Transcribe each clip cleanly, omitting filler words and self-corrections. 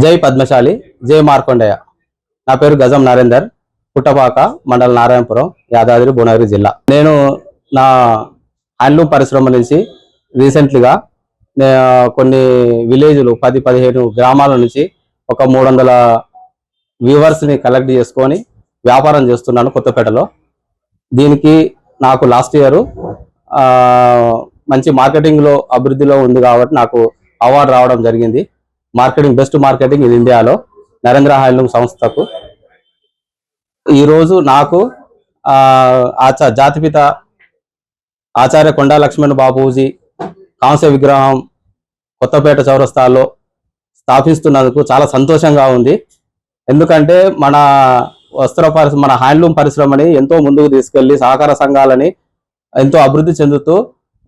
జై పద్మశాలి, జై మార్కొండయ్య. నా పేరు గజం నరేందర్, పుట్టపాక మండల నారాయణపురం, యాదాద్రి భువనగిరి జిల్లా. నేను నా హ్యాండ్లూమ్ పరిశ్రమ నుంచి రీసెంట్లీగా కొన్ని విలేజ్లు 10-15 గ్రామాల నుంచి ఒక 300 వ్యూవర్స్ని కలెక్ట్ చేసుకొని వ్యాపారం చేస్తున్నాను కొత్తపేటలో. దీనికి నాకు లాస్ట్ ఇయర్ మంచి మార్కెటింగ్లో అభివృద్ధిలో ఉంది కాబట్టి నాకు అవార్డు రావడం జరిగింది. బెస్ట్ మార్కెటింగ్ ఇది ఇండియాలో నరేంద్ర హ్యాండ్లూమ్ సంస్థకు. ఈరోజు నాకు జాతిపిత ఆచార్య కొండా లక్ష్మణ్ బాపూజీ కాంస్య విగ్రహం కొత్తపేట చౌరస్తాలో స్థాపిస్తున్నందుకు చాలా సంతోషంగా ఉంది. ఎందుకంటే మన మన హ్యాండ్లూమ్ పరిశ్రమని ఎంతో ముందుకు తీసుకెళ్లి సహకార సంఘాలని ఎంతో అభివృద్ధి చెందుతూ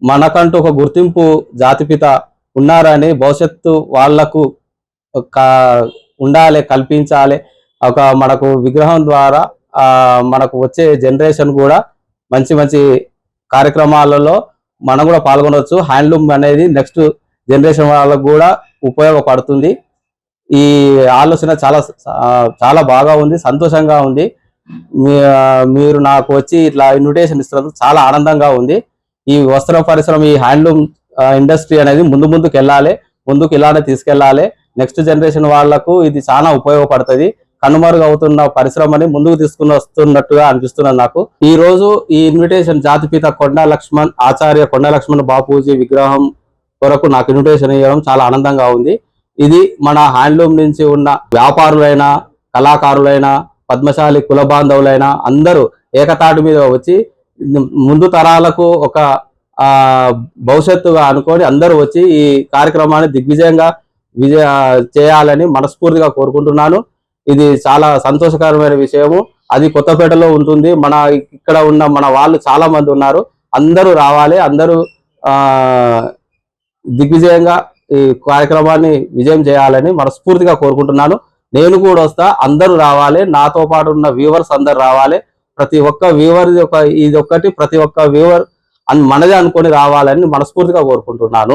మనకంటూ ఒక గుర్తింపు జాతిపిత ఉన్నారని భవిష్యత్తు వాళ్లకు ఉండాలి, కల్పించాలి. మనకు విగ్రహం ద్వారా మనకు వచ్చే జనరేషన్ కూడా మంచి మంచి కార్యక్రమాలలో మనం కూడా పాల్గొనవచ్చు. హ్యాండ్లూమ్ అనేది నెక్స్ట్ జనరేషన్ వాళ్ళకు కూడా ఉపయోగపడుతుంది. ఈ ఆలోచన చాలా చాలా బాగా ఉంది, సంతోషంగా ఉంది. మీరు నాకు వచ్చి ఇట్లా ఇన్విటేషన్ ఇస్తున్నందుకు చాలా ఆనందంగా ఉంది. ఈ వస్త్ర పరిశ్రమ, ఈ హ్యాండ్లూమ్ ఇండస్ట్రీ అనేది ముందుకు వెళ్ళాలి, ముందుకు ఇలానే తీసుకెళ్లాలి. నెక్స్ట్ జనరేషన్ వాళ్లకు ఇది చాలా ఉపయోగపడుతుంది. కనుమరుగు అవుతున్న పరిశ్రమని ముందుకు తీసుకుని వస్తున్నట్టుగా అనిపిస్తున్నది నాకు. ఈ రోజు ఈ ఇన్విటేషన్ జాతిపిత ఆచార్య కొండా లక్ష్మణ్ బాపూజీ విగ్రహం కొరకు నాకు ఇన్విటేషన్ ఇవ్వడం చాలా ఆనందంగా ఉంది. ఇది మన హ్యాండ్లూమ్ నుంచి ఉన్న వ్యాపారులైనా, కళాకారులైనా, పద్మశాలి కుల బాంధవులైనా అందరూ ఏకతాటి మీద వచ్చి ముందు తరాలకు ఒక భవిష్యత్తుగా అనుకొని అందరూ వచ్చి ఈ కార్యక్రమాన్ని దిగ్విజయంగా చేయాలని మనస్ఫూర్తిగా కోరుకుంటున్నాను. ఇది చాలా సంతోషకరమైన విషయము. అది కొత్తపేటలో ఉంటుంది. ఇక్కడ ఉన్న మన వాళ్ళు చాలా మంది ఉన్నారు. అందరూ రావాలి, అందరూ దిగ్విజయంగా ఈ కార్యక్రమాన్ని విజయం చేయాలని మనస్ఫూర్తిగా కోరుకుంటున్నాను. నేను కూడా వస్తా, అందరూ రావాలి, నాతో పాటు ఉన్న వ్యూవర్స్ అందరు రావాలి. ప్రతి ఒక్క వ్యూవర్ ఇది ఒక్కటి ప్రతి ఒక్క వ్యూవర్ మనదే అనుకొని రావాలని మనస్ఫూర్తిగా కోరుకుంటున్నాను.